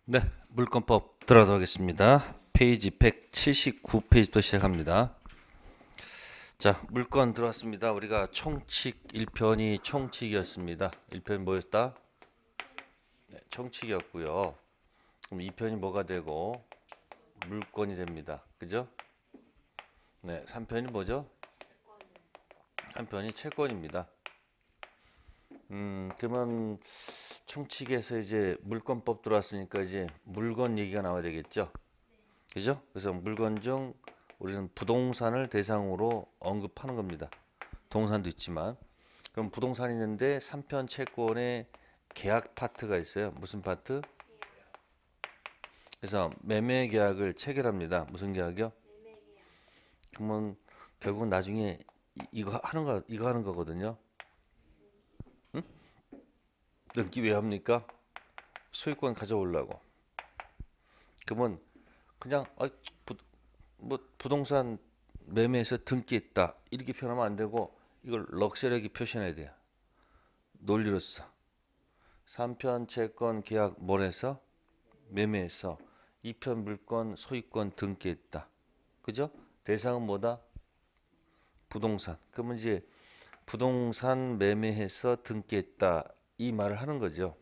네, 물권법 들어가도록 하겠습니다. 페이지 179페이지부터 시작합니다. 자, 물권 들어왔습니다. 우리가 총칙 1편이 총칙이었습니다. 1편이 뭐였다? 네, 총칙이었고요. 그럼 2편이 뭐가 되고 물권이 됩니다. 그죠? 네, 3편이 뭐죠? 3편이 채권입니다. 그러면 총칙에서 이제 물권법 들어왔으니까 이제 물건 얘기가 나와야 되겠죠? 그죠? 그래서 물건 중 우리는 부동산을 대상으로 언급하는 겁니다. 동산도 있지만. 그럼 부동산이 있는데 3편 채권에 계약 파트가 있어요. 무슨 파트? 그래서 매매 계약을 체결합니다. 무슨 계약이요? 그러면 결국은 나중에 이거 하는 거거든요. 등기 왜 합니까? 소유권 가져오려고. 그러면 그냥 부동산 매매에서 등기했다 이렇게 표현하면 안 되고 이걸 럭셔리하게 표현해야 돼요. 논리로서 3편 채권 계약 몰에서 매매해서 2편 물건 소유권 등기했다. 그죠? 대상은 뭐다? 부동산. 그러면 이제 부동산 매매해서 등기했다 이 말을 하는 거죠.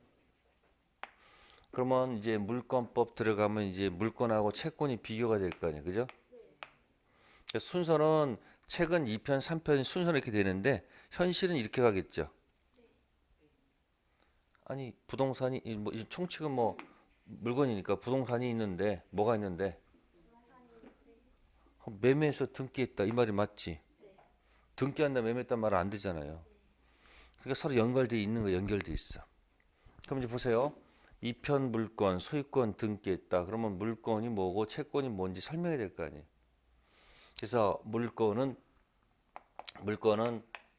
그러면 이제 물권법 들어가면 이제 물권하고 채권이 비교가 될 거 아니에요. 그죠? 순서는 책은 2편, 3편 순서는 이렇게 되는데 현실은 이렇게 가겠죠. 아니 부동산이 뭐 총칙은 뭐 물건이니까 부동산이 있는데 뭐가 있는데 매매해서 등기했다 이 말이 맞지? 등기한다 매매했단 말은 안 되잖아요. 그러니까 서로 연결돼 있는 거 연결돼 있어. 그럼 이제 보세요. 2편 물건 소유권 등기했다. 그러면 물건이 뭐고 채권이 뭔지 설명해야 될 거 아니에요. 그래서 물건은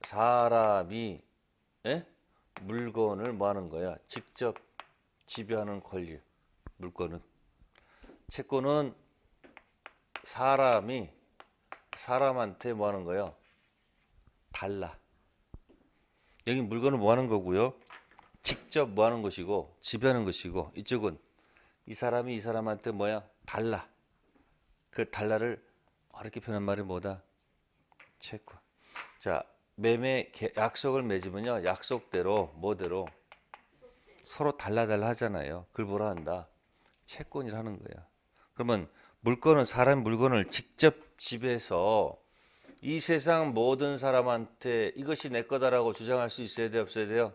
사람이 물건을 뭐 하는 거야? 직접 지배하는 권리. 물건은. 채권은 사람이 사람한테 뭐 하는 거야? 달라. 여기 물건은 뭐 하는 거고요? 직접 뭐 하는 것이고 지배하는 것이고 이쪽은 이 사람이 이 사람한테 뭐야? 달라. 그 달라를 어렵게 표현한 말이 뭐다? 채권. 자, 약속을 맺으면요. 약속대로 뭐대로 서로 달라달라 하잖아요. 그걸 뭐라 한다? 채권이라는 거야. 그러면 물건은 사람 물건을 직접 지배해서 이 세상 모든 사람한테 이것이 내 거다라고 주장할 수 있어야 돼요, 없어야 돼요?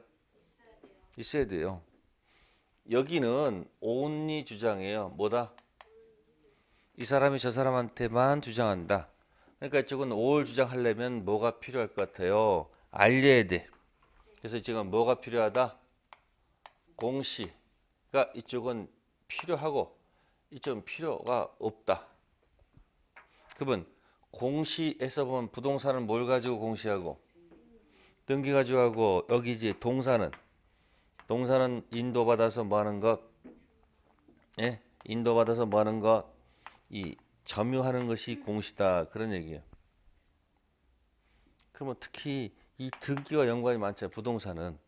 있어야 돼요. 여기는 only 주장이에요. 뭐다? 이 사람이 저 사람한테만 주장한다. 그러니까 이쪽은 all 주장하려면 뭐가 필요할 것 같아요? 알려야 돼. 그래서 지금 뭐가 필요하다? 공시. 그러니까 이쪽은 필요하고 이쪽은 필요가 없다. 그러면 공시에서 보면 부동산은 뭘 가지고 공시하고 등기 가지고 하고 여기 이제 동사는 인도받아서 뭐 하는 것? 예? 인도받아서 뭐 하는 것? 이 점유하는 것이 공시다. 그런 얘기예요. 그러면 특히 이 등기와 연관이 많잖아요. 부동산은.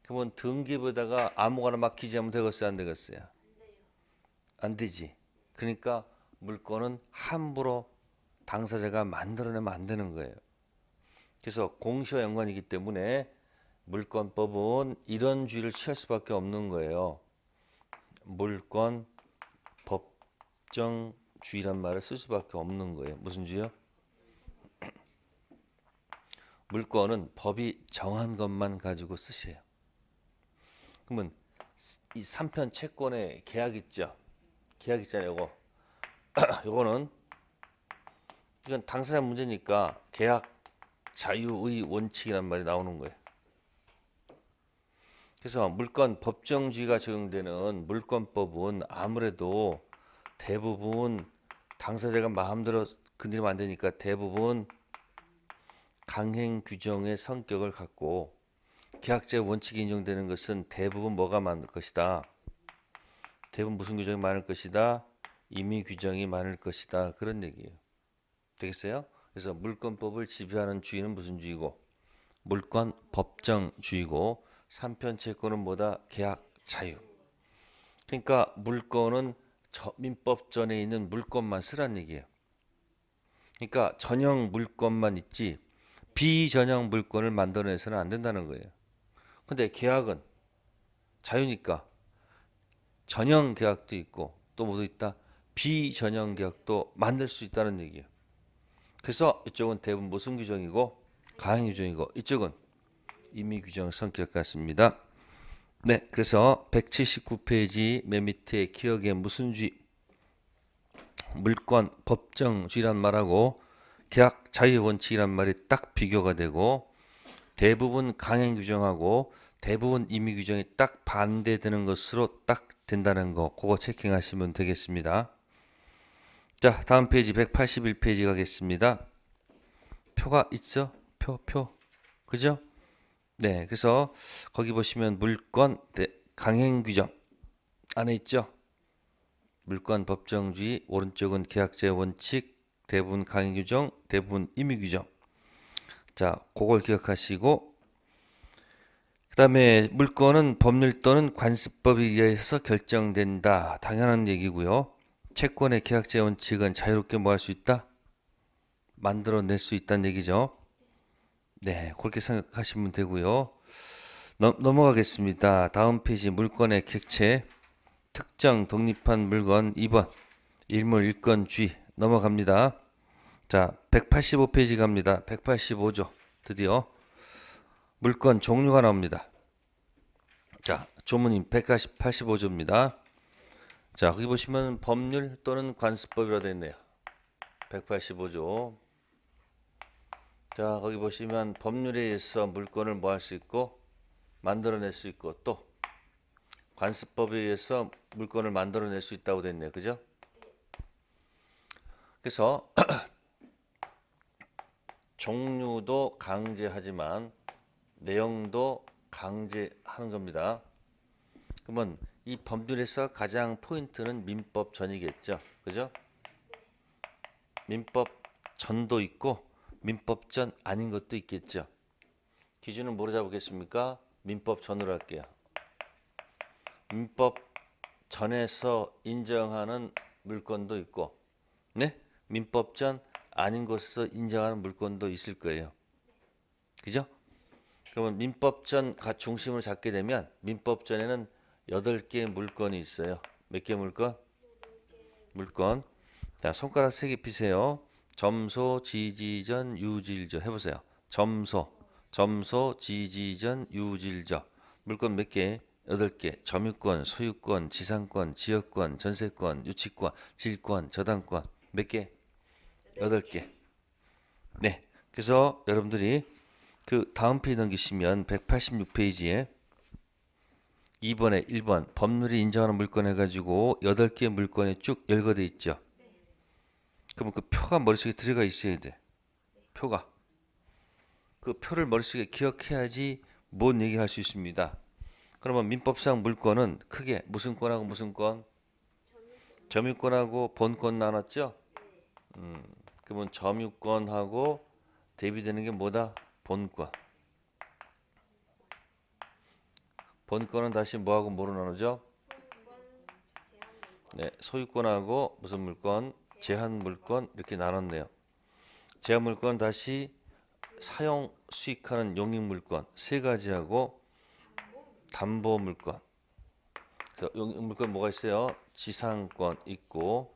그러면 등기부에다가 아무거나 막 기재하면 되겠어요? 안 되겠어요? 안 되지. 그러니까 물건은 함부로 당사자가 만들어내면 안 되는 거예요. 그래서 공시와 연관이기 때문에 물권법은 이런 주의를 취할 수밖에 없는 거예요. 물권 법정주의란 말을 쓸 수밖에 없는 거예요. 무슨 주의요? 물권은 법이 정한 것만 가지고 쓰세요. 그러면 이 3편 채권의 계약 있죠? 계약 있잖아요. 요거는 이건 당사자 문제니까 계약 자유의 원칙이란 말이 나오는 거예요. 그래서 물권 법정주의가 적용되는 물권법은 아무래도 대부분 당사자가 마음대로 건드리면 안 되니까 대부분 강행 규정의 성격을 갖고 계약자의 원칙이 인정되는 것은 대부분 뭐가 많을 것이다. 대부분 무슨 규정이 많을 것이다. 임의 규정이 많을 것이다. 그런 얘기예요. 되겠어요? 그래서 물권법을 지배하는 주의는 무슨 주의고? 물권 법정주의고 3편 채권은 뭐다? 계약 자유. 그러니까 물건은 민법전에 있는 물건만 쓰란 얘기예요. 그러니까 전형 물건만 있지 비전형 물건을 만들어내서는 안 된다는 거예요. 근데 계약은 자유니까 전형 계약도 있고 또 뭐도 있다? 비전형 계약도 만들 수 있다는 얘기예요. 그래서 이쪽은 대부분 무슨 규정이고 가행 규정이고 이쪽은 임의 규정 성격 같습니다. 네, 그래서 179페이지 맨 밑에 기억에 무슨 쥐 물권 법정주의란 말하고 계약 자유원칙이란 말이 딱 비교가 되고 대부분 강행 규정하고 대부분 임의 규정이 딱 반대되는 것으로 딱 된다는 거 그거 체킹하시면 되겠습니다. 자, 다음 페이지 181페이지 가겠습니다. 표가 있죠? 표. 그죠? 네, 그래서 거기 보시면 물권 강행 규정 안에 있죠? 물권 법정주의, 오른쪽은 계약제 원칙, 대부분 강행 규정, 대부분 임의 규정. 자, 그걸 기억하시고 그다음에 물권은 법률 또는 관습법에 의해서 결정된다. 당연한 얘기고요. 채권의 계약제 원칙은 자유롭게 뭐 할 수 있다? 만들어낼 수 있다는 얘기죠. 네, 그렇게 생각하시면 되고요. 넘어가겠습니다. 다음 페이지 물권의 객체 특정 독립한 물건 2번 일물 일건주의 넘어갑니다. 자, 185페이지 갑니다. 185조 드디어 물건 종류가 나옵니다. 자, 조문인 185조입니다. 자, 거기 보시면 법률 또는 관습법이라고 되어 있네요. 185조. 자, 거기 보시면 법률에 의해서 물건을 뭐 할 수 있고 만들어낼 수 있고 또 관습법에 의해서 물건을 만들어낼 수 있다고 됐네요. 그죠? 그래서 종류도 강제하지만 내용도 강제하는 겁니다. 그러면 이 법률에서 가장 포인트는 민법 전이겠죠. 그죠? 민법 전도 있고 민법 전 아닌 것도 있겠죠. 기준은 뭐로 잡겠습니까? 민법 전으로 할게요. 민법 전에서 인정하는 물건도 있고, 네? 민법 전 아닌 것에서 인정하는 물건도 있을 거예요. 그죠? 그러면 민법 전 중심을 잡게 되면 민법 전에는 8개의 물건이 있어요. 몇 개 물건? 물건. 자, 손가락 3개 피세요. 점소, 지지전, 유질저 해보세요. 점소, 지지전, 유질저. 물건 몇 개? 8개. 점유권, 소유권, 지상권, 지역권, 전세권, 유치권, 질권, 저당권. 몇 개? 8개. 네. 그래서 여러분들이 그 다음 페이지 넘기시면 186페이지에 2번에 1번 법률이 인정하는 물건 해가지고 8개의 물건에 쭉 열거돼 있죠. 그러면 그 표가 머릿속에 들어가 있어야 돼. 표가. 그 표를 머릿속에 기억해야지 뭔 얘기를 할 수 있습니다. 그러면 민법상 물건은 크게 무슨 권하고 무슨 권? 점유권하고 본권 나눴죠? 그러면 점유권하고 대비되는 게 뭐다? 본권. 본권은 다시 뭐하고 뭐로 나누죠? 네, 소유권하고 무슨 물권? 제한 물권 이렇게 나눴네요. 제한 물권 다시 사용 수익하는 용익 물권 3가지하고 담보 물권. 용익 물권 뭐가 있어요? 지상권 있고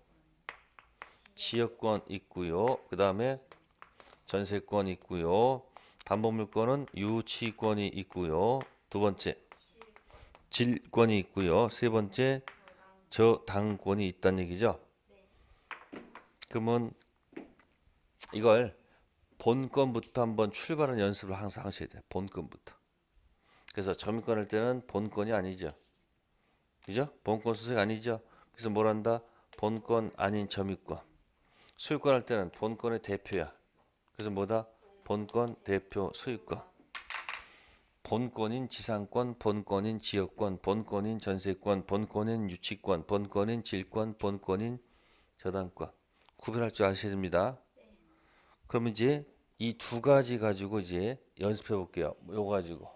지역권 있고요. 그 다음에 전세권 있고요. 담보 물권은 유치권이 있고요. 두 번째 질권이 있고요. 세 번째 저당권이 있다는 얘기죠. 그러면 이걸 본권부터 한번 출발하는 연습을 항상 하셔야 돼요. 본권부터. 그래서 점유권 할 때는 본권이 아니죠. 그죠? 본권 수색 아니죠. 그래서 뭘 한다? 본권 아닌 점유권. 소유권 할 때는 본권의 대표야. 그래서 뭐다? 본권 대표 소유권. 본권인 지상권, 본권인 지역권, 본권인 전세권, 본권인 유치권, 본권인 질권, 본권인 저당권. 구별할 줄 아셔야 됩니다. 그럼 이제 이 2가지 가지고 이제 연습해 볼게요. 요거 가지고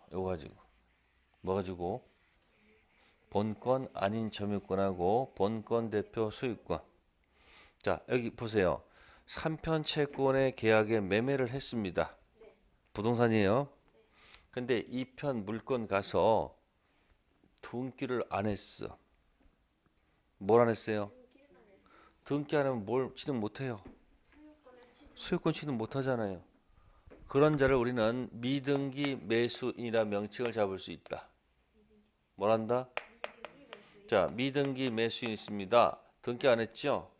뭐 가지고 본권 아닌 점유권하고 본권 대표 소유권. 자, 여기 보세요. 3편 채권의 계약에 매매를 했습니다. 부동산이에요. 근데 2편 물건 가서 등기를 안 했어. 뭘 안 했어요? 등기 안 하면 뭘 취득 못 해요? 소유권 취득 못 하잖아요. 그런 자를 우리는 미등기 매수인이라 명칭을 잡을 수 있다. 뭘 한다? 자, 미등기 매수인 있습니다. 등기 안 했죠?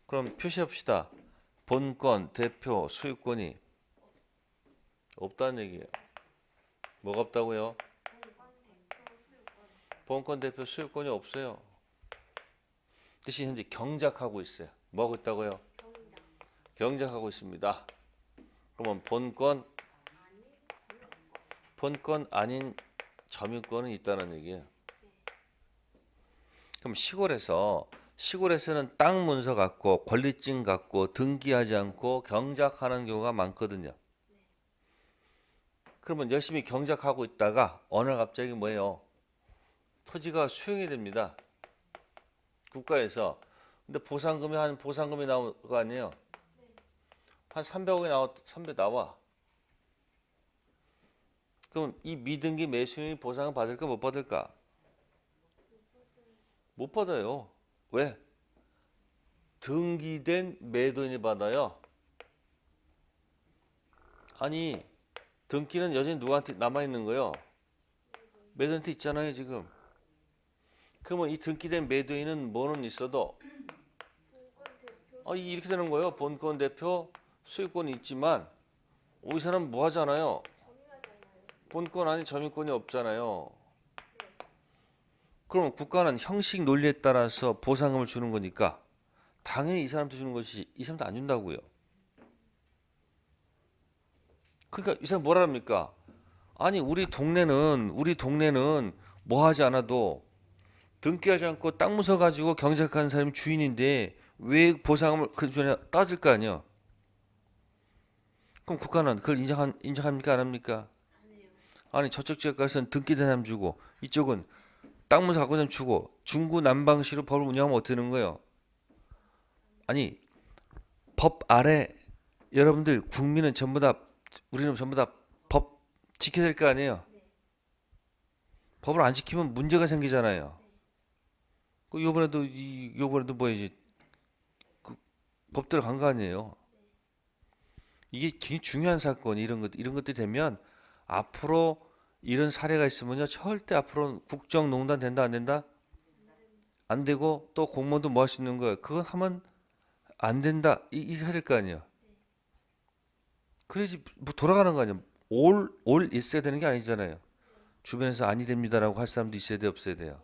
그럼 표시합시다. 본권, 대표, 소유권이 없다는 얘기예요. 뭐가 없다고요? 본권, 대표, 소유권이 없어요. 대신 현재 경작하고 있어요. 뭐 하고 있다고요? 경작하고 있습니다. 그러면 본권 아닌 점유권은 있다는 얘기예요. 그럼 시골에서는 땅 문서 갖고 권리증 갖고 등기하지 않고 경작하는 경우가 많거든요. 그러면 열심히 경작하고 있다가 어느 날 갑자기 뭐예요? 토지가 수용이 됩니다. 국가에서. 근데 보상금이 나올 거 아니에요? 한 300억이 나와. 그럼 이 미등기 매수인이 보상을 받을까 못 받을까? 못 받아요. 왜? 등기된 매도인이 받아요. 아니, 등기는 여전히 누구한테 남아있는 거예요? 매도인한테 있잖아요, 지금. 그러면 이 등기된 매도인은 뭐는 있어도 이렇게 되는 거예요. 본권 대표 소유권이 있지만 이 사람 뭐 하잖아요. 본권 아닌 점유권이 없잖아요. 그럼 국가는 형식 논리에 따라서 보상금을 주는 거니까 당연히 이 사람한테 주는 것이 이 사람한테 안 준다고요. 그러니까 이 사람 뭐라 합니까? 아니 우리 동네는 뭐 하지 않아도 등기하지 않고 땅 문서 가지고 경작하는 사람이 주인인데 왜 보상금을 그 전에 따질 거 아니야? 그럼 국가는 그걸 인정합니까 안 합니까? 아니 저쪽 지역가서는 등기된 사람 주고 이쪽은 땅 문서 갖고 있는 사람 주고 중구난방식으로 법을 운영하면 어떻게 되는 거예요? 아니 법 아래 여러분들 국민은 전부 다 우리는 전부 다 법 지켜야 될 거 아니에요? 법을 안 지키면 문제가 생기잖아요. 그 요번에도 뭐 이제 그 법대로 간 거 아니에요? 이게 굉장히 중요한 사건 이런 것들이 되면 앞으로 이런 사례가 있으면요 절대 앞으로 국정농단 된다 안 된다? 안 되고 또 공무원도 뭐 할 수 있는 거예요? 그거 하면 안 된다 이게 해야 될 거 아니에요? 그래야지 뭐 돌아가는 거 아니에요? 올 있어야 되는 게 아니잖아요. 주변에서 아니 됩니다라고 할 사람도 있어야 돼 없어야 돼요?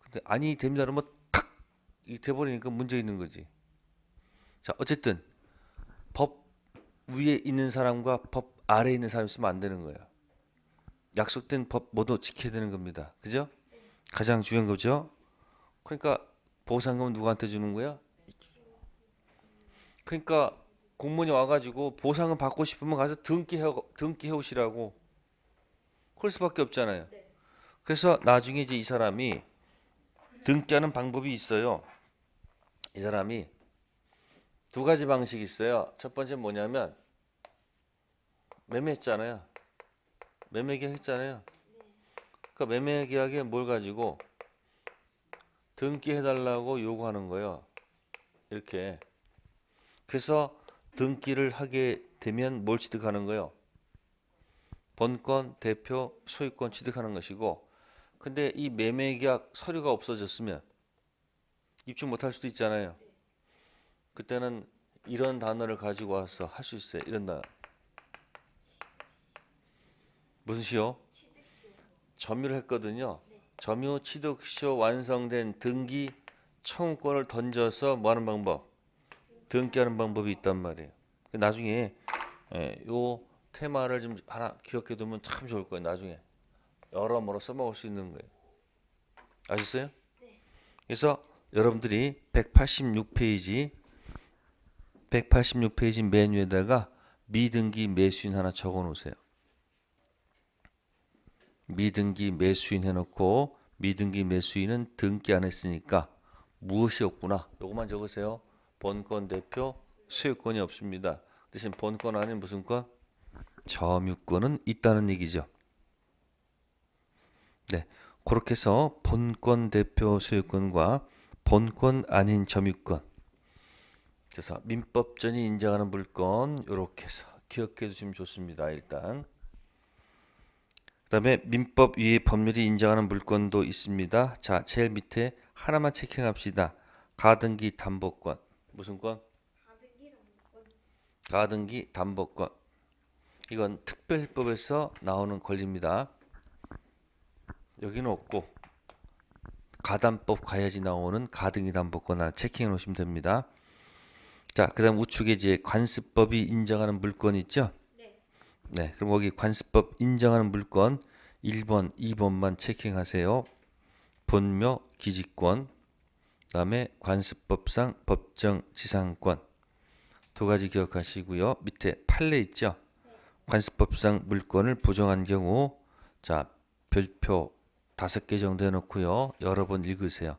근데 아니 됩니다 그러면 탁 이게 돼버리니까 문제 있는 거지. 자 어쨌든 법 위에 있는 사람과 법 아래에 있는 사람이 있으면 안 되는 거예요. 약속된 법 모두 지켜야 되는 겁니다. 그죠? 가장 중요한 거죠. 그러니까 보상금은 누구한테 주는 거야? 그러니까 공무원이 와가지고 보상금 받고 싶으면 가서 등기해 오시라고. 그럴 수밖에 없잖아요. 그래서 나중에 이제 이 사람이 등기하는 방법이 있어요. 이 사람이 두 가지 방식이 있어요. 첫 번째 뭐냐면 매매했잖아요. 매매계약 했잖아요. 그러니까 매매계약에 뭘 가지고 등기해달라고 요구하는 거예요. 이렇게. 그래서 등기를 하게 되면 뭘 취득하는 거예요? 본권, 대표, 소유권 취득하는 것이고 근데 이 매매계약 서류가 없어졌으면 입주 못할 수도 있잖아요. 그때는 이런 단어를 가지고 와서 할 수 있어요. 이런 단어. 무슨 시효? 점유를 했거든요. 점유 취득시효 완성된 등기 청구권을 던져서 뭐 하는 방법? 등기하는 방법이 있단 말이에요. 나중에 요 테마를 좀 하나 기억해 두면 참 좋을 거예요. 나중에 여러모로 써먹을 수 있는 거예요. 아셨어요? 그래서 여러분들이 186페이지 맨 위에다가 미등기 매수인 하나 적어 놓으세요. 미등기 매수인 해놓고 미등기 매수인은 등기 안 했으니까 무엇이 없구나. 요것만 적으세요. 본권 대표 소유권이 없습니다. 대신 본권 아닌 무슨 권? 점유권은 있다는 얘기죠. 네, 그렇게 해서 본권 대표 소유권과 본권 아닌 점유권. 그래서 민법전이 인정하는 물건 이렇게 해서 기억해 주시면 좋습니다. 일단 그다음에 민법 위에 법률이 인정하는 물건도 있습니다. 자, 제일 밑에 하나만 체킹합시다. 가등기 담보권. 무슨 권? 가등기 담보권. 이건 특별법에서 나오는 권리입니다. 여기는 없고 가담법 가야지 나오는 가등기 담보권 하나 체킹해 놓으시면 됩니다. 자, 그다음 우측에 이제 관습법이 인정하는 물건 있죠? 네, 그럼 거기 관습법 인정하는 물건 1번, 2번만 체킹하세요. 본묘 기지권, 그다음에 관습법상 법정 지상권 두 가지 기억하시고요. 밑에 판례 있죠? 관습법상 물건을 부정한 경우 자, 별표 5개 정도 해놓고요. 여러 번 읽으세요.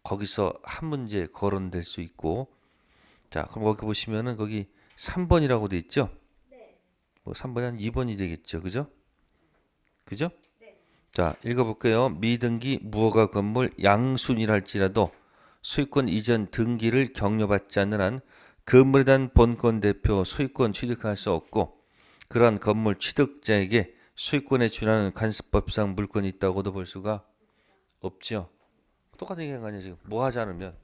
거기서 한 문제 거론될 수 있고 자, 그럼 거기 보시면은 거기 3번이라고 돼 있죠? 뭐 3번이 한 2번이 되겠죠. 그죠? 그죠? 자, 읽어볼게요. 미등기 무허가 건물 양순이랄지라도 소유권 이전 등기를 격려받지 않는 한 건물에 대한 본권 대표 소유권 취득할 수 없고 그러한 건물 취득자에게 소유권에 준하는 관습법상 물건이 있다고도 볼 수가 없죠. 똑같은 얘기한 거 아니에요 지금. 뭐 하지 않으면.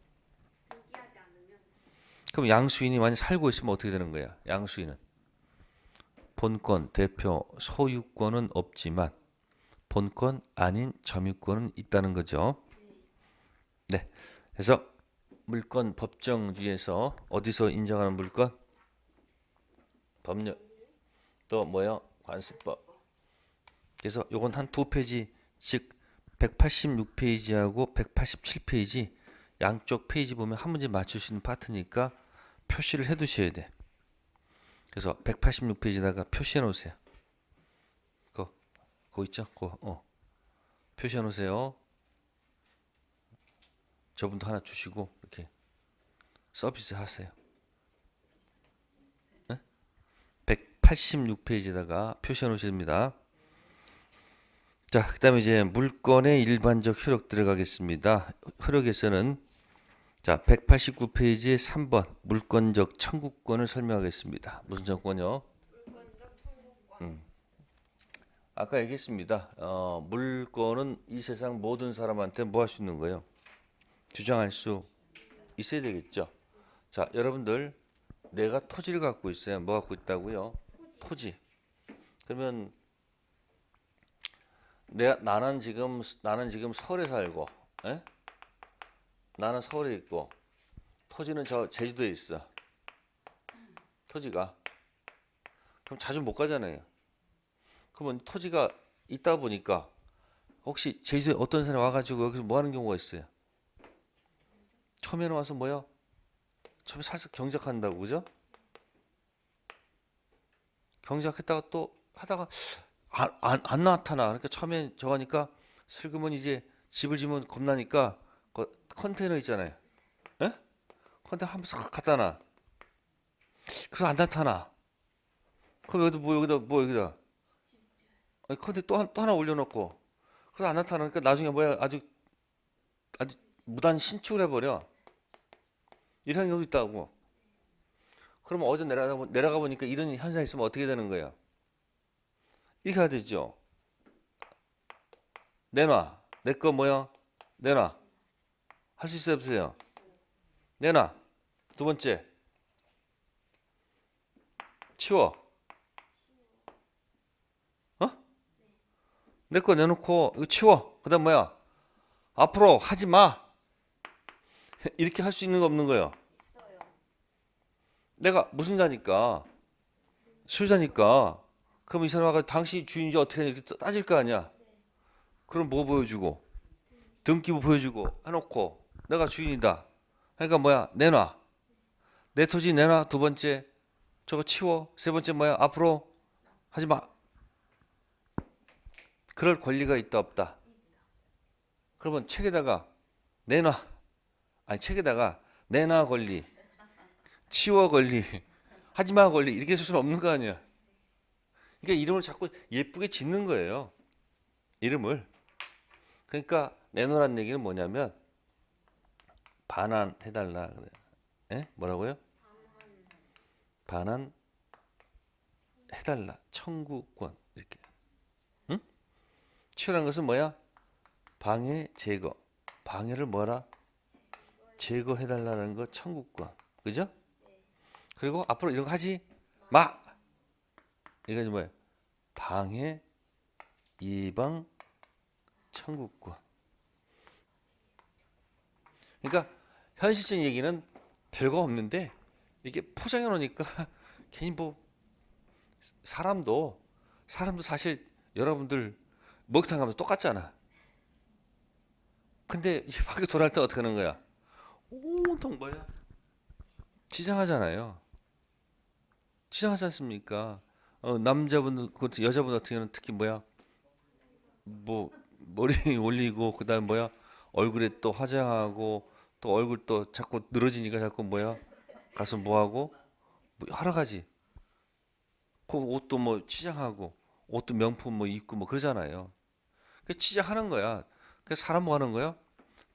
그럼 양수인이 만약 살고 있으면 어떻게 되는 거야? 양수인은 본권 대표 소유권은 없지만 본권 아닌 점유권은 있다는 거죠. 네. 그래서 물권 법정주의에서 어디서 인정하는 물건? 법률. 또 뭐요? 관습법. 그래서 요건 한 두 페이지, 즉 186페이지하고 187페이지 양쪽 페이지 보면 한 문제 맞출 수 있는 파트니까 표시를 해 두셔야 돼. 그래서 186페이지다가 표시해 놓으세요. 그거 있죠? 그거 표시해 놓으세요. 저분도 하나 주시고 이렇게 서비스 하세요. 네? 186페이지에다가 표시해 놓으셔야 됩니다. 자, 그다음에 이제 물건의 일반적 효력 들어가겠습니다. 효력에서는 자, 189페이지에 3번 물권적 청구권을 설명하겠습니다. 무슨 청구권이요? 아까 얘기했습니다. 물건은 이 세상 모든 사람한테 뭐 할 수 있는 거예요? 주장할 수 있어야 되겠죠. 자, 여러분들 내가 토지를 갖고 있어요. 뭐 갖고 있다고요? 토지. 그러면 나는 지금 서울에 살고, 에? 나는 서울에 있고 토지는 저 제주도에 있어. 토지가. 그럼 자주 못 가잖아요. 그러면 토지가 있다 보니까 혹시 제주도에 어떤 사람이 와가지고 여기서 뭐 하는 경우가 있어요? 처음에는 와서 뭐요? 처음에 살짝 경작한다고, 그죠? 경작했다가 또 하다가 안 나타나. 그러니까 처음에 저거 하니까 슬그머니 이제 집을 지으면 겁나니까 컨테이너 있잖아요. 에? 컨테이너 한번 싹 갖다 놔. 그래서 안 나타나. 그럼 여기다. 아니, 컨테이너 또 하나 올려놓고. 그래서 안 나타나니까 나중에 뭐야? 아주 무단 신축을 해버려. 이런 경우도 있다고. 그러면 어제 내려가 보니까 이런 현상이 있으면 어떻게 되는 거예요? 이렇게 해야 되죠. 내놔. 내 거 뭐야? 내놔. 할 수 있어요, 없어요? 내놔. 두 번째. 치워. 내 거 내놓고 이거 치워. 그다음 뭐야? 앞으로 하지 마. 이렇게 할 수 있는 거 없는 거예요? 내가 무슨 자니까? 수자니까. 그럼 이 사람하고 당신이 주인인지 어떻게 하냐 이렇게 따질 거 아니야? 그럼 뭐 보여주고? 등기부 보여주고 해놓고 내가 주인이다. 그러니까 뭐야? 내놔. 내 토지 내놔. 두 번째 저거 치워. 세 번째 뭐야? 앞으로 하지 마. 그럴 권리가 있다 없다? 그러면 책에다가 내놔. 아니 책에다가 내놔 권리, 치워 권리, 하지마 권리 이렇게 쓸 수는 없는 거 아니야. 그러니까 이름을 자꾸 예쁘게 짓는 거예요. 이름을. 그러니까 내놓으란 얘기는 뭐냐면 반환해달라 그래. 예? 뭐라고요? 반환해달라 청구권 이렇게. 응? 치우라는 것은 뭐야? 방해 제거. 방해를 뭐라? 제거해달라는 거 청구권. 그죠? 그리고 앞으로 이런 거 하지 마. 이거지 뭐야? 방해 예방 청구권. 그러니까 현실적인 얘기는 별거 없는데 이게 포장해 놓으니까 괜히 뭐 사람도 사실 여러분들 목욕탕 가면서 똑같잖아. 근데 이 밖에 돌아갈 때 어떻게 하는 거야? 온통 뭐야? 치장하잖아요. 치장하지 않습니까? 남자분, 여자분 같은 경우는 특히 뭐야? 뭐 머리 올리고 그다음 뭐야? 얼굴에 또 화장하고 또 얼굴 또 자꾸 늘어지니까 자꾸 뭐야? 가서 뭐 하고? 뭐 여러 가지. 그 옷도 뭐 치장하고 옷도 명품 뭐 입고 뭐 그러잖아요. 그 치장하는 거야. 그 사람 뭐 하는 거야?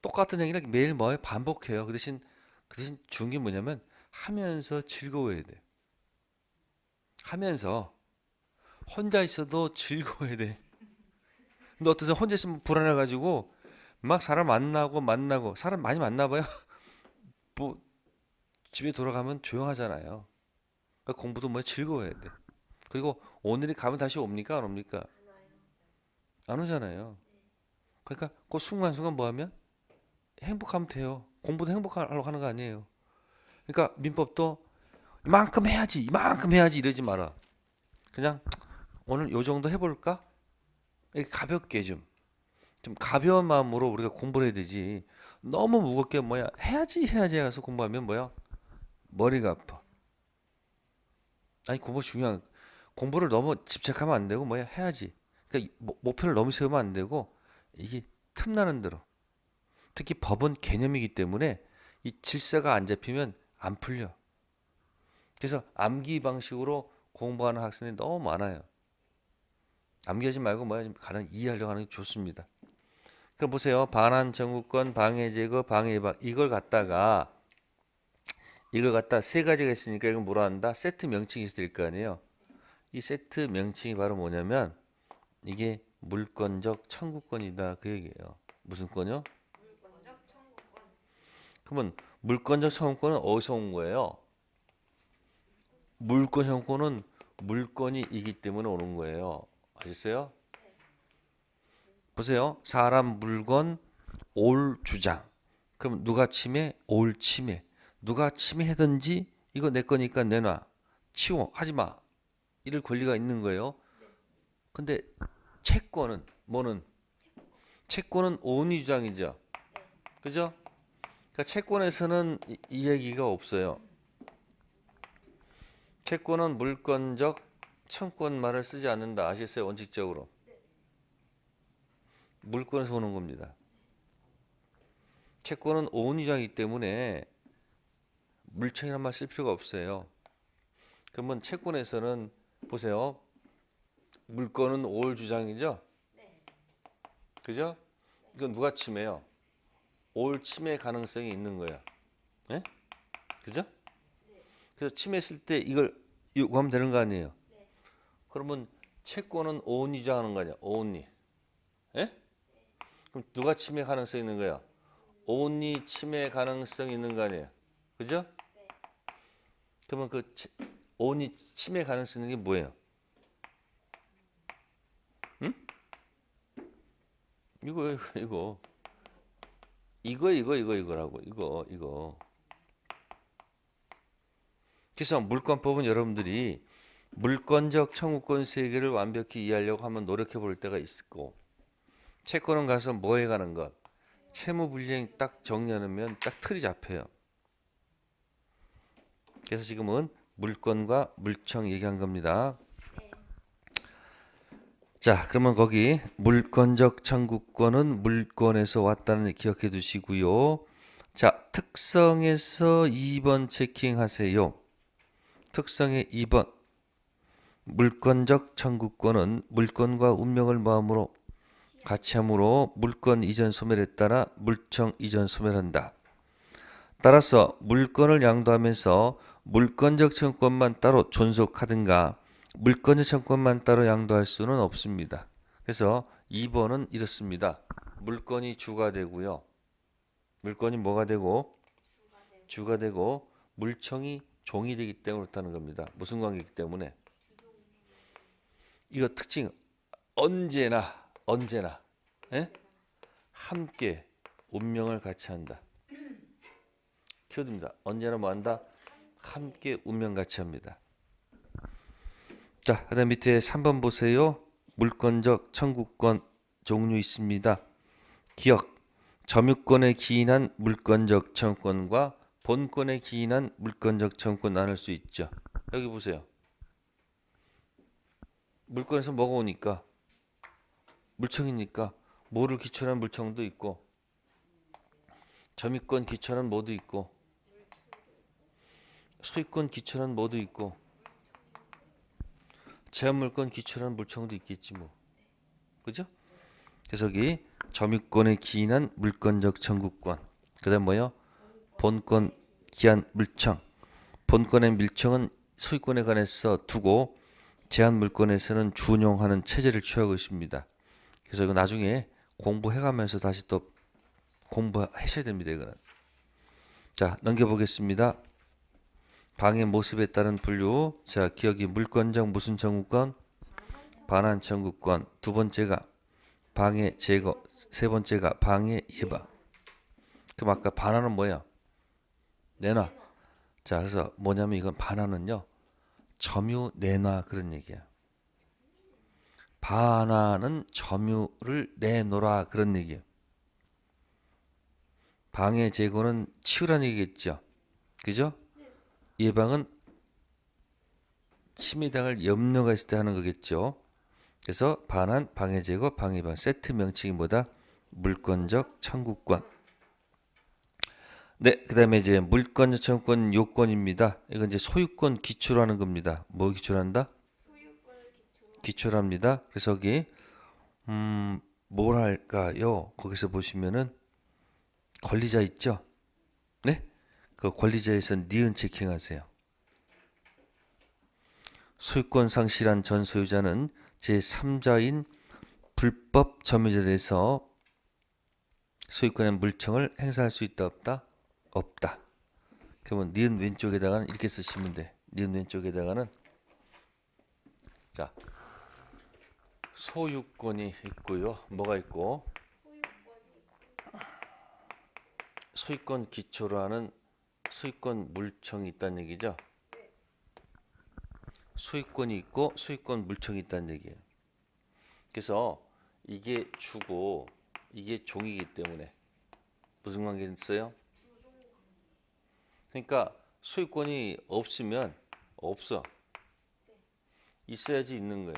똑같은 행위를 매일 뭐 반복해요. 그 대신 중요한 게 뭐냐면 하면서 즐거워야 돼. 하면서 혼자 있어도 즐거워야 돼. 근데 어떤 사람 혼자 있으면 불안해가지고 막 사람 만나고 사람 많이 만나봐요. 뭐 집에 돌아가면 조용하잖아요. 그러니까 공부도 뭐 즐거워야 돼. 그리고 오늘이 가면 다시 옵니까 안 옵니까? 안 오잖아요. 그러니까 그 순간순간 뭐 하면 행복하면 돼요. 공부도 행복하려고 하는 거 아니에요. 그러니까 민법도 이만큼 해야지 이러지 마라. 그냥 오늘 요 정도 해볼까? 이렇게 가볍게 좀 가벼운 마음으로 우리가 공부를 해야 되지. 너무 무겁게 뭐야 해야지 해서 공부하면 뭐야 머리가 아파. 아니 공부 중요한 공부를 너무 집착하면 안 되고 뭐야 해야지. 그러니까 목표를 너무 세우면 안 되고 이게 틈나는 대로. 특히 법은 개념이기 때문에 이 질서가 안 잡히면 안 풀려. 그래서 암기 방식으로 공부하는 학생이 너무 많아요. 암기하지 말고 뭐야 가능 이해하려고 하는 게 좋습니다. 그럼 보세요. 반환 청구권, 방해 제거, 방해 예방 이걸 갖다 세 가지가 있으니까 이걸 뭐라 한다? 세트 명칭이 있을 거 아니에요. 이 세트 명칭이 바로 뭐냐면 이게 물권적 청구권이다 그 얘기예요. 무슨 권요? 그러면 물권적 청구권은 어디서 온 거예요? 물권 청구권은 물건이 이기 때문에 오는 거예요. 아셨어요? 보세요. 사람, 물건, 올 주장. 그럼 누가 침해? 올 침해. 누가 침해하든지 이거 내 거니까 내놔. 치워. 하지 마. 이럴 권리가 있는 거예요. 근데 채권은 뭐는? 채권은 오은이 주장이죠. 그죠? 그러니까 채권에서는 이 얘기가 없어요. 채권은 물권적 청권말을 쓰지 않는다. 아시겠어요? 원칙적으로. 물권에서 오는 겁니다. 채권은 오은이자이기 때문에 물청이란 말 쓸 필요가 없어요. 그러면 채권에서는 보세요. 물건은 올 주장이죠? 그죠? 이건 누가 침해요? 올 침해 가능성이 있는 거야. 예? 그죠? 그래서 침해했을 때 이걸 요구하면 되는 거 아니에요? 그러면 채권은 오은이 주장하는 거 아니야? 오은이. 예? 그럼 누가 침해 가능성이 있는 거야? 오은이 침해 가능성이 있는 거 아니에요? 그죠? 그러면 그 오은이 침해 가능성이 있는 게 뭐예요? 응? 이거라고 이거. 그래서 물권법은 여러분들이 물권적 청구권 세계를 완벽히 이해하려고 하면 노력해 볼 때가 있고 채권은 가서 뭐 해가는 것 채무불이행 딱 정리하면 딱 틀이 잡혀요. 그래서 지금은 물권과 물청 얘기한 겁니다. 자, 그러면 거기 물권적 청구권은 물권에서 왔다는 걸 기억해 두시고요. 자, 특성에서 2번 체킹하세요. 특성의 2번. 물권적 청구권은 물권과 운명을 마음으로 같이 함으로 물권 이전 소멸에 따라 물청 이전 소멸한다. 따라서 물권을 양도하면서 물권적 청구권만 따로 존속하든가 물권적 청구권만 따로 양도할 수는 없습니다. 그래서 2번은 이렇습니다. 물권이 주가 되고요. 물권이 뭐가 되고? 주가 되고 물청이 종이 되기 때문에 그렇다는 겁니다. 무슨 관계이기 때문에? 이거 특징 언제나 예? 함께 운명을 같이 한다. 키워드입니다. 언제나 뭐 한다? 함께 운명 같이 합니다. 자, 그다음 밑에 3번 보세요. 물권적 청구권 종류 있습니다. 기억, 점유권에 기인한 물권적 청구권과 본권에 기인한 물권적 청구권 나눌 수 있죠. 여기 보세요. 물권에서 뭐가 오니까? 물청이니까 뭐를 기초로 한 물청도 있고 점유권 기초로 한 뭐도 있고 소유권 기초로 한 뭐도 있고 제한물권 기초로 한 물청도 있겠지 뭐. 그죠? 그래서 여기 점유권에 기인한 물권적 청구권. 그다음 뭐요? 본권 기한 물청. 본권의 물청은 소유권에 관해서 두고 제한 물권에서는 준용하는 체제를 취하고 있습니다. 그래서 이거 나중에 공부해가면서 다시 또 공부하셔야 됩니다. 이거는. 자, 넘겨보겠습니다. 방의 모습에 따른 분류. 자, 기억이 물권적 무슨 청구권? 반환 청구권. 두 번째가 방해 제거. 세 번째가 방해 예방. 그럼 아까 반환은 뭐야? 내놔. 자, 그래서 뭐냐면 이건 반환은요. 점유 내놔 그런 얘기야. 반환은 점유를 내놓으라 그런 얘기예요. 방해 제거는 치우라는 얘기겠죠. 그죠? 예방은 침해당할 염려가 있을 때 하는 거겠죠. 그래서 반환, 방해 제거, 방해 예방 세트 명칭이 뭐다? 물권적 청구권. 네, 그다음에 이제 물권적 청구권 요건입니다. 이건 이제 소유권 기초로 하는 겁니다. 뭐 기초로 한다? 기초로 합니다. 그래서 여기 뭘 할까요? 거기서 보시면은 권리자 있죠? 네? 그 권리자에서 니은 체킹하세요. 소유권 상실한 전 소유자는 제3자인 불법 점유자에 대해서 소유권의 물청을 행사할 수 있다 없다? 없다. 그러면 니은 왼쪽에다가는 이렇게 쓰시면 돼. 니은 왼쪽에다가는 자 소유권이 있고요. 뭐가 있고? 소유권 기초로 하는 소유권 물청이 있다는 얘기죠. 소유권이 있고 소유권 물청이 있다는 얘기예요. 그래서 이게 주고 이게 종이기 때문에 무슨 관계 있어요? 그러니까 소유권이 없으면 없어. 있어야지 있는 거예요.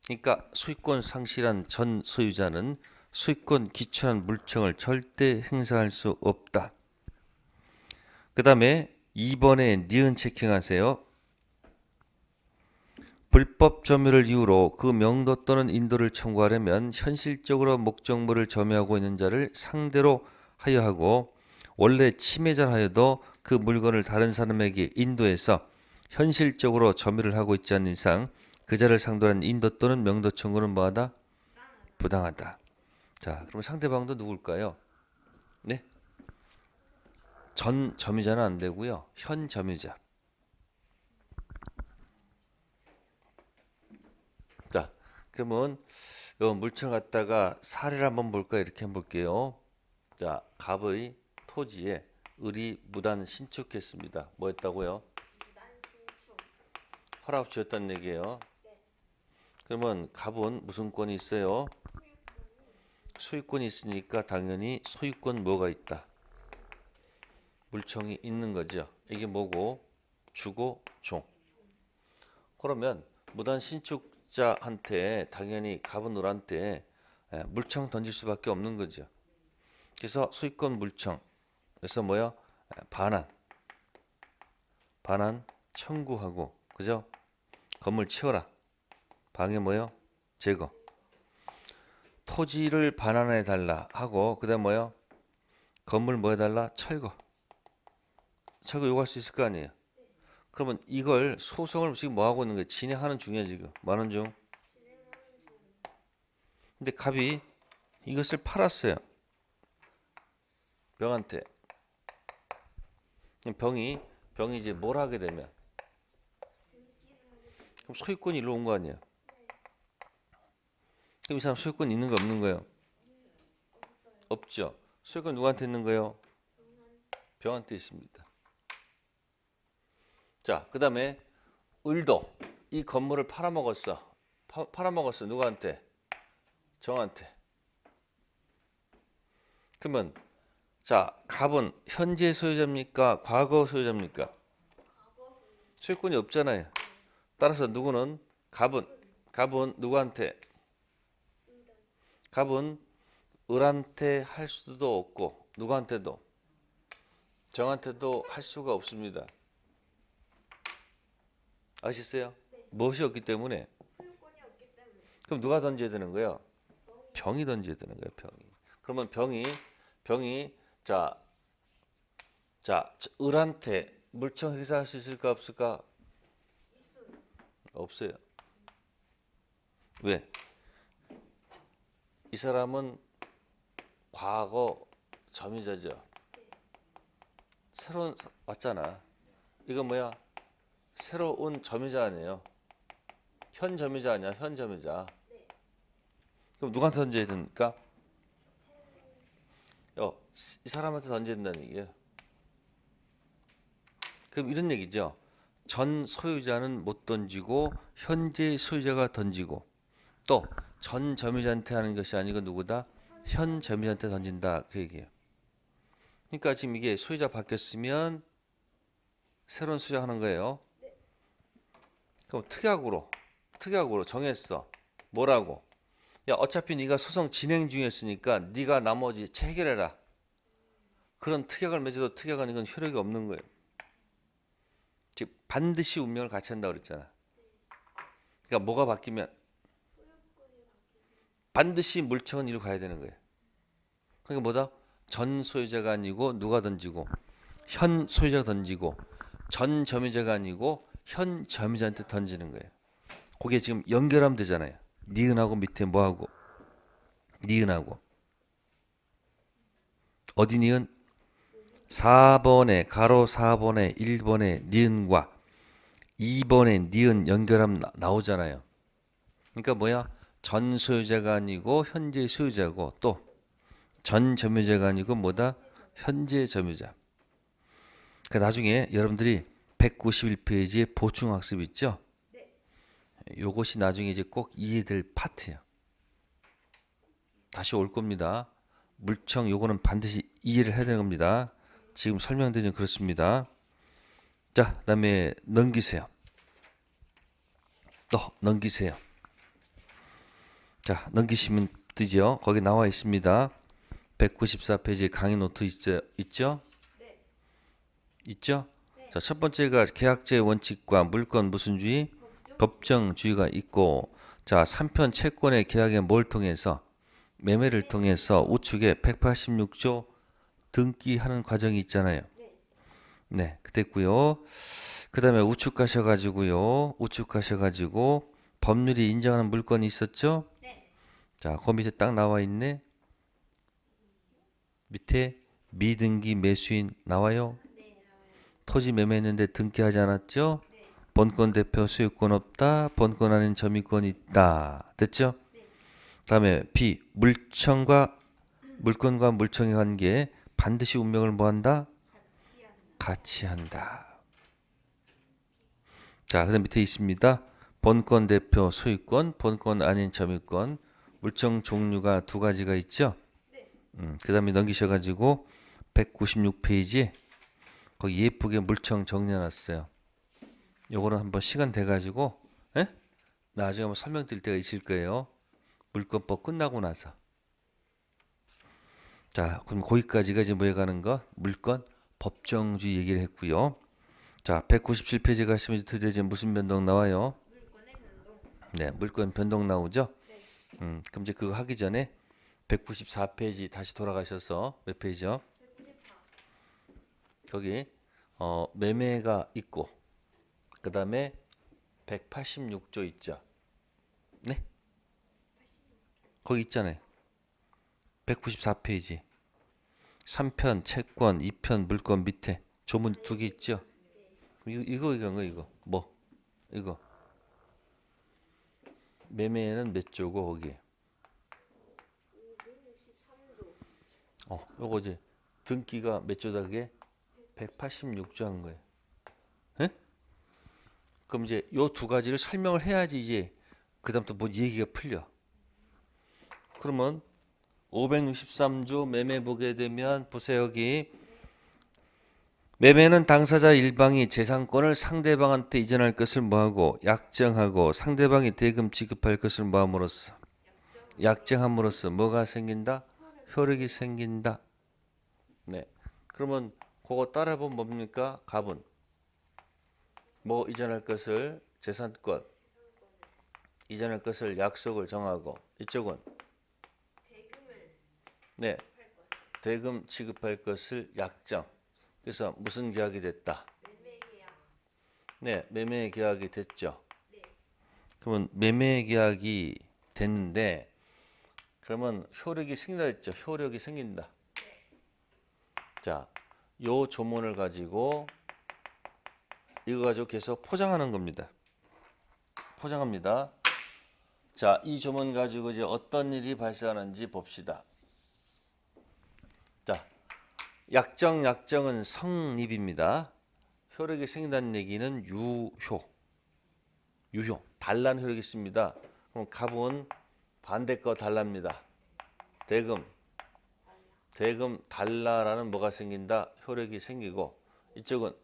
그러니까 소유권 상실한 전 소유자는 소유권 기초한 물청을 절대 행사할 수 없다. 그 다음에 2번에 니은 체킹하세요. 불법 점유를 이유로 그 명도 또는 인도를 청구하려면 현실적으로 목적물을 점유하고 있는 자를 상대로 하여 하고 원래 침해자 하여도 그 물건을 다른 사람에게 인도해서 현실적으로 점유를 하고 있지 않는 이상 그 자를 상대로 한 인도 또는 명도 청구는 뭐하다? 부당하다. 자, 그럼 상대방도 누굴까요? 네? 전 점유자는 안 되고요. 현 점유자. 자, 그러면 요 물청 갖다가 사례를 한번 볼까 이렇게 한번 볼게요. 자, 갑의 토지에 을이 무단 신축했습니다. 뭐 했다고요? 허락 지었다는 얘기예요. 그러면 갑은 무슨 권이 있어요? 소유권이 있으니까 당연히 소유권 뭐가 있다? 물청이 있는 거죠. 이게 뭐고? 주고 종. 그러면 무단 신축 X자한테 당연히 갑은 을한테 물청 던질 수밖에 없는 거죠. 그래서 소유권 물청. 그래서 뭐요? 반환 청구하고, 그죠? 건물 치워라. 방해 뭐요? 제거. 토지를 반환해 달라 하고, 그다음 뭐요? 건물 뭐 해달라? 철거 요구할 수 있을 거 아니에요. 그러면 이걸 소송을 지금 뭐 하고 있는 거예요? 진행하는 중이야 지금. 뭐 하는 중? 근데 갑이 이것을 팔았어요. 병한테. 병이 이제 뭘 하게 되면 그럼 소유권이 일로 온 거 아니에요. 그럼 이 사람 소유권 있는 거 없는 거예요? 없죠. 소유권 누구한테 있는 거예요? 병한테 있습니다. 자, 그 다음에 을도 이 건물을 팔아먹었어. 팔아먹었어. 누구한테? 정한테. 그러면 자, 갑은 현재 소유자입니까? 과거 소유자입니까? 소유권이 없잖아요. 따라서 누구는 갑은 누구한테? 갑은 을한테 할 수도 없고 누구한테도? 정한테도 할 수가 없습니다. 아시겠어요? 무엇이 없기 때문에? 그럼 누가 던져야 되는 거예요? 병이 던져야 되는 거예요. 병이. 그러면 병이 자 을한테 물청 행사할 수 있을까 없을까? 없어요. 왜? 이 사람은 과거 점유자죠. 새로운 왔잖아. 이건 뭐야? 새로운 점유자 아니에요. 현 점유자 아니야? 현 점유자. 그럼 누구한테 던져야 됩니까? 이 사람한테 던져야 된다는 얘기예요. 그럼 이런 얘기죠. 전 소유자는 못 던지고 현재 소유자가 던지고 또 전 점유자한테 하는 것이 아니고 누구다? 현 점유자한테 던진다. 그 얘기예요. 그러니까 지금 이게 소유자 바뀌었으면 새로운 소유자 하는 거예요. 그럼 특약으로 정했어. 뭐라고? 야, 어차피 네가 소송 진행 중이었으니까 네가 나머지 체결해라. 그런 특약을 맺어도 특약은 이건 효력이 없는 거예요. 즉 반드시 운명을 같이 한다고 그랬잖아. 그러니까 뭐가 바뀌면 반드시 물청은 이리로 가야 되는 거예요. 그러니까 뭐다? 전 소유자가 아니고 누가 던지고 현 소유자가 던지고 전 점유자가 아니고 현 점유자한테 던지는 거예요. 그게 지금 연결하면 되잖아요. 니은하고 밑에 뭐하고? 니은하고. 어디 니은? 4번에 가로 4번에 1번에 니은과 2번에 니은 연결하면 나오잖아요. 그러니까 뭐야? 전 소유자가 아니고 현재 소유자고 또 전 점유자가 아니고 뭐다? 현재 점유자. 그러니까 나중에 여러분들이 191페이지에 보충학습 있죠? 요것이 나중에 이제 꼭 이해될 파트예요. 다시 올 겁니다. 물청 요거는 반드시 이해를 해야 되는 겁니다. 지금 설명드리면 그렇습니다. 자, 그다음에 넘기세요. 또 넘기세요. 자, 넘기시면 되죠. 거기 나와 있습니다. 194페이지 강의 노트 있죠? 네. 있죠? 네. 자, 첫 번째가 계약제 원칙과 물권 무슨주의? 법정주의가 있고, 자, 3편 채권의 계약에 뭘 통해서? 매매를 통해서 우측에 186조 등기하는 과정이 있잖아요. 네, 그랬고요. 그 다음에 우측 가셔가지고 법률이 인정하는 물건이 있었죠? 네. 자, 그 밑에 딱 나와 있네. 밑에 미등기 매수인 나와요? 네, 나와요. 토지 매매했는데 등기하지 않았죠? 네. 본권 대표 소유권 없다. 본권 아닌 점유권 있다. 됐죠? 네. 다음에 B. 물권과 물청의 관계 반드시 운명을 뭐한다? 같이 한다. 자, 그다음 밑에 있습니다. 본권 대표 소유권, 본권 아닌 점유권, 물청 종류가 두 가지가 있죠. 그 다음에 넘기셔가지고 196페이지에 거기 예쁘게 물청 정리해놨어요. 요거는 한번 시간 돼가지고 나중에 한번 설명드릴 때가 있을 거예요. 물권법 끝나고 나서. 자, 그럼 거기까지가 이제 뭐에 가는 거? 물권 법정주의 얘기를 했고요. 자, 197페이지 가시면 이제 드디어 이제 무슨 변동 나와요? 물권의 변동. 네, 물권 변동 나오죠? 네. 그럼 이제 그거 하기 전에 194페이지 다시 돌아가셔서 몇 페이지요? 194. 거기 매매가 있고 그 다음에 186조 있죠? 네? 거기 있잖아요. 194페이지 3편 채권 2편 물권 밑에 조문 두 개 있죠? 이거 뭐? 이거 매매는 몇 조고 거기? 263조. 요거 이제 등기가 몇 조다 그게? 186조 한 거예요. 예? 그럼 이제 요 두 가지를 설명을 해야지 이제 그다음부터 뭐 얘기가 풀려. 그러면 563조 매매 보게 되면 보세요 여기 매매는 당사자 일방이 재산권을 상대방한테 이전할 것을 뭐하고 약정하고 상대방이 대금 지급할 것을 뭐함으로써 약정함으로써 뭐가 생긴다? 효력이 생긴다. 네. 그러면 그거 따라보면 뭡니까? 갑은 뭐 이전할 것을 재산권 이전할 것을 약속을 정하고 이쪽은 대금을 네. 할 것. 대금 지급할 것을 약정. 그래서 무슨 계약이 됐다? 매매 계약. 네, 매매 계약이 됐죠. 네. 그러면 매매 계약이 됐는데 그러면 효력이 생긴다 했죠. 효력이 생긴다. 자, 요 조문을 가지고 이거 가지고 계속 포장하는 겁니다. 포장합니다. 자, 이 조문 가지고 이제 어떤 일이 발생하는지 봅시다. 자, 약정은 성립입니다. 효력이 생긴다는 얘기는 유효, 단란 효력이 있습니다. 그럼 갑은 반대 거 달랍니다. 대금 달라라는 뭐가 생긴다? 효력이 생기고 이쪽은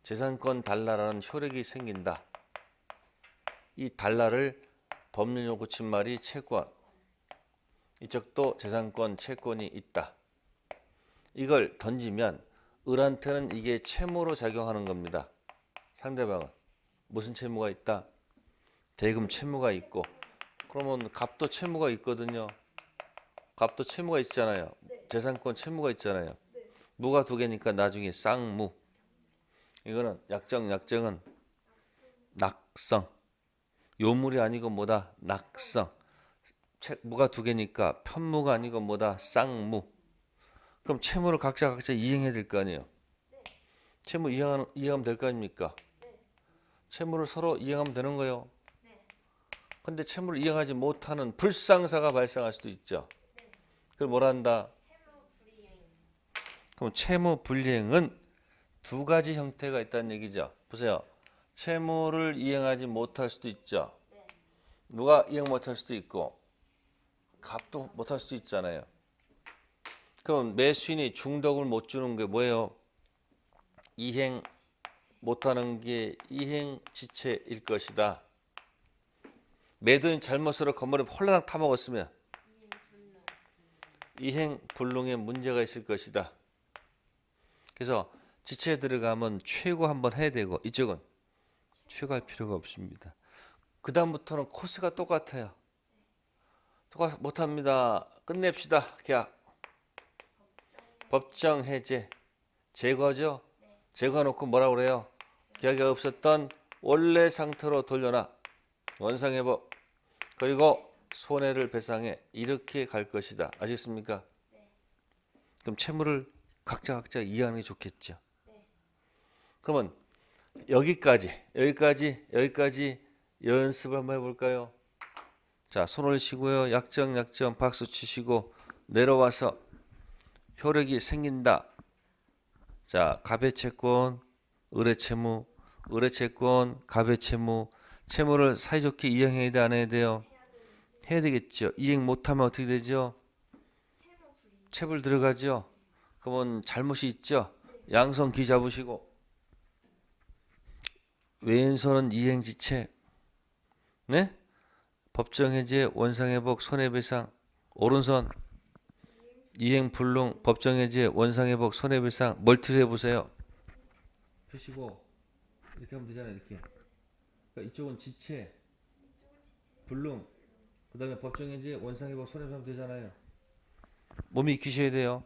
재산권 달라라는 효력이 생긴다. 이 달라를 법률용 고친 말이 채권. 이쪽도 재산권 채권이 있다. 이걸 던지면 을한테는 이게 채무로 작용하는 겁니다. 상대방은 무슨 채무가 있다? 대금 채무가 있고 그러면 갑도 채무가 있거든요. 갑도 채무가 있잖아요. 재산권 채무가 있잖아요. 무가 두 개니까 나중에 쌍무. 이거는 약정은 낙성. 요물이 아니고 뭐다? 낙성. 무가 두 개니까 편무가 아니고 뭐다? 쌍무. 그럼 채무를 각자 이행해야 될 거 아니에요. 채무 이행하면 될 거 아닙니까? 채무를 서로 이행하면 되는 거예요. 근데 채무를 이행하지 못하는 불상사가 발생할 수도 있죠. 그걸 뭐라 한다? 그럼 채무 불이행은 두 가지 형태가 있다는 얘기죠. 보세요. 채무를 이행하지 못할 수도 있죠. 누가 이행 못할 수도 있고 갑도 못할 수도 있잖아요. 그럼 매수인이 중독을 못 주는 게 뭐예요? 이행 못하는 게 이행지체일 것이다. 매도인 잘못으로 건물을 홀라당 타먹었으면 이행불능에 문제가 있을 것이다. 그래서 지체에 들어가면 최고 한번 해야 되고 이쪽은 최고할 필요가 없습니다. 그 다음부터는 코스가 똑같아요. 똑같 못합니다. 끝냅시다. 계약. 법정 해제. 제거죠. 제거해놓고 뭐라 그래요? 계약이 없었던 원래 상태로 돌려놔. 원상회복. 그리고 손해를 배상해. 이렇게 갈 것이다. 아시겠습니까? 그럼 채무를 각자 이해하는 게 좋겠죠. 그러면 여기까지 연습을 한번 해볼까요? 자, 손을 쉬고요. 약정 박수 치시고 내려와서 효력이 생긴다. 자, 갑의 채권, 을의 채무, 을의 채권, 갑의 채무, 채무를 사이좋게 이행해야 돼, 안 해야 돼요? 해야 되겠죠. 이행 못하면 어떻게 되죠? 체불 들어가죠. 그러면 잘못이 있죠. 양성 기 잡으시고 왼손은 이행지체, 네? 법정 해제, 원상 회복, 손해배상. 오른손 이행 불능, 법정 해제, 원상 회복, 손해배상. 멀티를 해보세요. 펴시고 이렇게 하면 되잖아요. 이렇게. 그러니까 이쪽은 지체, 불능, 그 다음에 법정 해제, 원상 회복, 손해배상 되잖아요. 몸이 익히셔야 돼요.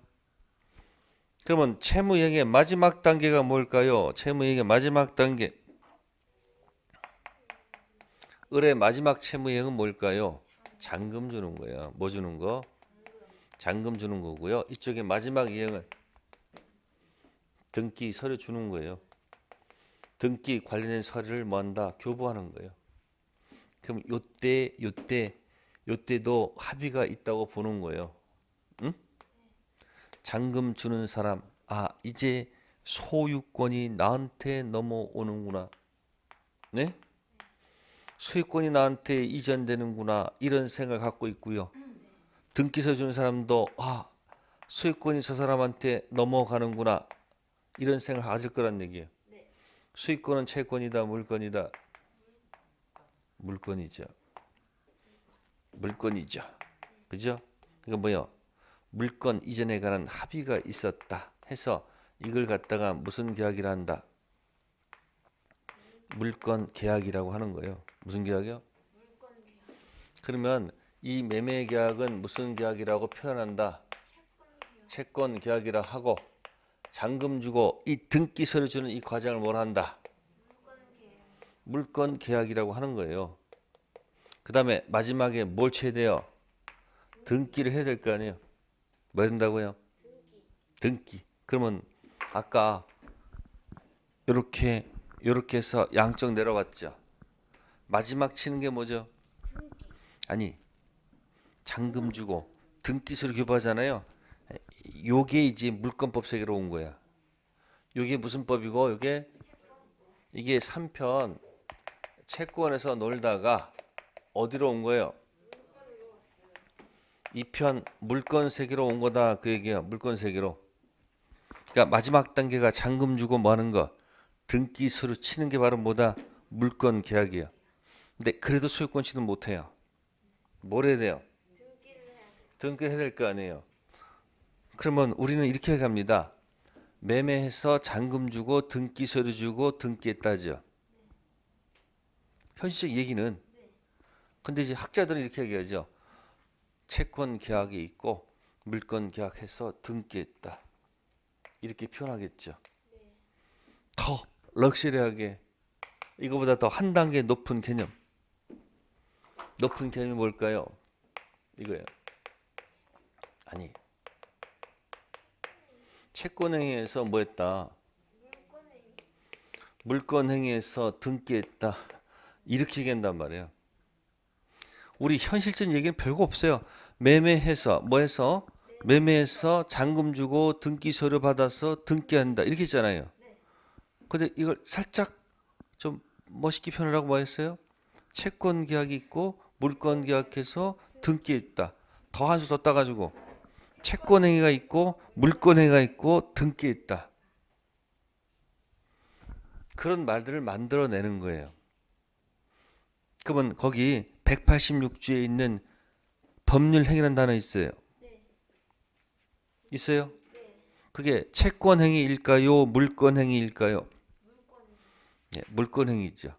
그러면 채무이행의 마지막 단계가 뭘까요? 채무이행의 마지막 단계. 을의 마지막 채무이행은 뭘까요? 잔금 주는 거예요. 뭐 주는 거? 잔금 주는 거고요. 이쪽에 마지막 이행은 등기 서류 주는 거예요. 등기 관련된 서류를 뭐한다? 교부하는 거예요. 그럼 요때도 합의가 있다고 보는 거예요. 응? 잔금 주는 사람, 아 이제 소유권이 나한테 넘어오는구나. 네? 소유권이 나한테 이전되는구나 이런 생각을 갖고 있고요. 등기서 주는 사람도 아 소유권이 저 사람한테 넘어가는구나 이런 생각을 가질 거란 얘기예요. 네. 소유권은 채권이다 물건이다. 물건이죠. 물건이죠. 그죠? 이거 뭐요? 물건 이전에 관한 합의가 있었다 해서 이걸 갖다가 무슨 계약이라 한다? 물건 계약이라고 하는 거예요. 무슨 계약이요? 물건 계약. 그러면 이 매매 계약은 무슨 계약이라고 표현한다? 채권 계약이라 하고 잔금 주고 이 등기 서류 주는 이 과정을 뭘 한다? 물건 계약. 물건 계약이라고 하는 거예요. 그 다음에 마지막에 뭘 쳐야 돼요? 등기를 해야 될 거 아니에요. 뭐 된다고요? 등기. 그러면 아까 요렇게 해서 양쪽 내려왔죠. 마지막 치는 게 뭐죠? 아니 잔금 주고 등기 서류 교부하잖아요. 요게 이제 물권법 세계로 온 거야. 요게 무슨 법이고 이게 3편 채권에서 놀다가 어디로 온 거예요? 2편 물권 세계로 온 거다 그 얘기야. 물권 세계로. 그러니까 마지막 단계가 잔금 주고 뭐 하는 거? 등기 서류 치는 게 바로 뭐다? 물권 계약이야. 근데 그래도 소유권 취득 못 해요. 뭘 해야 돼요? 등기를 해야 돼. 등기를 해야 될 거 아니에요. 그러면 우리는 이렇게 갑니다. 매매해서 잔금 주고 등기 서류 주고 등기했다죠. 현실적 얘기는. 근데 이제 학자들은 이렇게 얘기하죠. 채권 계약이 있고 물권 계약해서 등기했다. 이렇게 표현하겠죠. 더 럭셔리하게 이거보다 더 한 단계 높은 개념. 높은 개념이 뭘까요? 이거예요. 아니 채권행위에서 뭐 했다? 물권행위에서 등기했다. 이렇게 얘기한단 말이에요. 우리 현실적인 얘기는 별거 없어요. 매매해서 뭐 해서? 매매해서 잔금 주고 등기 서류 받아서 등기한다. 이렇게 했잖아요. 근데 이걸 살짝 좀 멋있게 표현하라고 뭐 했어요? 채권 계약이 있고 물권 계약해서 등기했다. 더 한 수 더 따가지고 채권 행위가 있고 물권 행위가 있고 등기했다. 그런 말들을 만들어내는 거예요. 그러면 거기 186조에 있는 법률 행위라는 단어 있어요. 있어요? 그게 채권 행위일까요? 물권 행위일까요? 네, 물권 행위죠.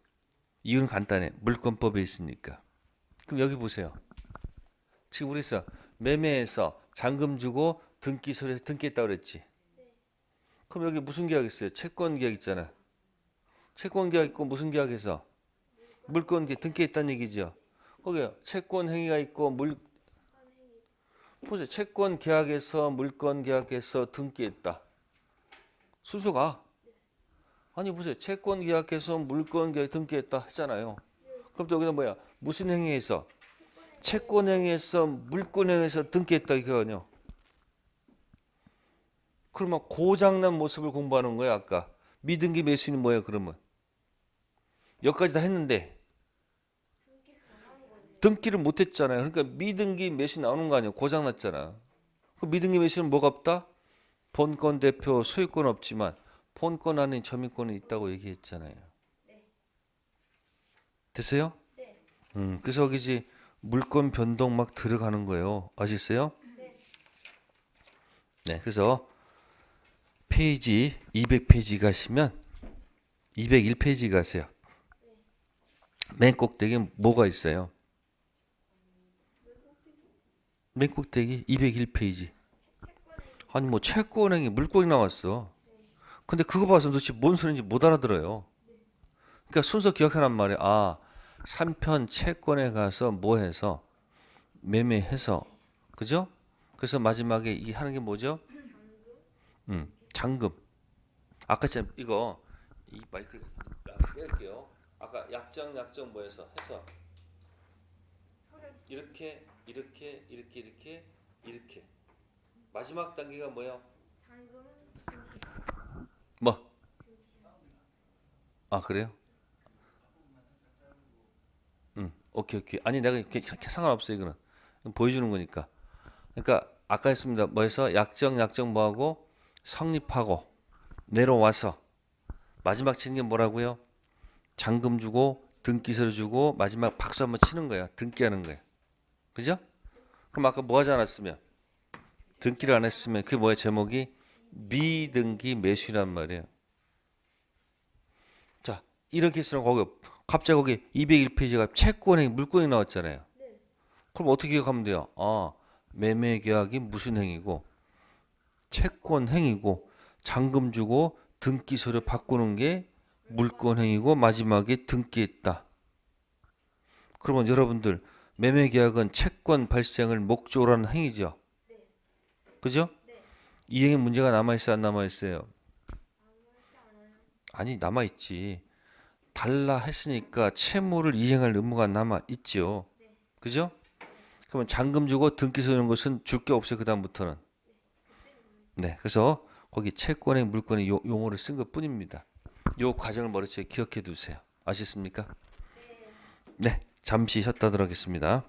이유는 간단해. 물권법에 있으니까. 그럼 여기 보세요. 지금 우리서 매매해서 잔금 주고 등기 서류에서 등기했다고 그랬지. 그럼 여기 무슨 계약 있어요? 채권 계약 있잖아. 채권 계약 있고 무슨 계약에서? 물권 계약 등기했다는 얘기죠. 거기 채권 행위가 있고 보세요. 채권 계약에서 물권 계약에서 등기했다. 순서가 아니 보세요. 채권 계약에서 물권 계약 등기했다 했잖아요. 그럼 또 여기서 뭐야? 무슨 행위에서? 채권 행위에서 물권 행위에서 등기했다 이거요. 그러면 고장난 모습을 공부하는 거야 아까. 미등기 매수인이 뭐예요 그러면? 여기까지 다 했는데 등기를 못했잖아요. 그러니까 미등기 매수 나오는 거 아니에요. 고장났잖아. 그 미등기 매수는 뭐가 없다? 본권 대표 소유권 없지만 본권 안에 점유권은 있다고 얘기했잖아요. 됐어요? 그래서 여기지 물건 변동 막 들어가는 거예요. 아시겠어요? 네, 그래서 페이지 200페이지 가시면 201페이지 가세요. 맨 꼭대기에 뭐가 있어요? 맨 꼭대기 201페이지. 아니 뭐 채권행위 물건이 나왔어. 근데 그거 봐서 도대체 뭔 소리인지 못 알아들어요. 그러니까 순서 기억하란 말이야. 아, 3편 채권에 가서 뭐 해서 매매해서 그죠? 그래서 마지막에 이 하는 게 뭐죠? 잔금. 아까 참 이거 이 마이크 뺄게요. 아까 약정 뭐 해서 이렇게 마지막 단계가 뭐예요? 잔금 뭐? 아 그래요? 오케이. 아니 내가 이렇게 상관없어요 이거는 보여주는 거니까. 그러니까 아까 했습니다. 뭐 해서 약정 뭐하고 성립하고 내려와서 마지막 치는 게 뭐라고요? 잔금 주고 등기소를 주고 마지막 박수 한번 치는 거야. 등기하는 거야. 그죠? 그럼 아까 뭐 하지 않았으면 등기를 안 했으면 그게 뭐야 제목이 미등기 매수란 말이에요. 자 이렇게 있으면 갑자기 201페이지가 채권행위 물건이 나왔잖아요. 그럼 어떻게 기억하면 돼요? 아 매매 계약이 무슨 행위고 채권 행위고 잔금 주고 등기 서류 바꾸는 게 물건 행위고 마지막에 등기했다. 그러면 여러분들 매매 계약은 채권 발생을 목적으로 하는 행위죠. 그죠? 이 행위 문제가 남아 있어요, 안 남아 있어요? 아니 남아 있지. 달라 했으니까 채무를 이행할 의무가 남아 있죠. 그죠? 그러면 잔금 주고 등기 서는 것은 줄 게 없어요. 그 다음부터는. 네, 그래서 거기 채권의 물건의 용어를 쓴 것뿐입니다. 요 과정을 머릿속에 기억해 두세요. 아셨습니까? 네, 잠시 쉬었다 들어가겠습니다.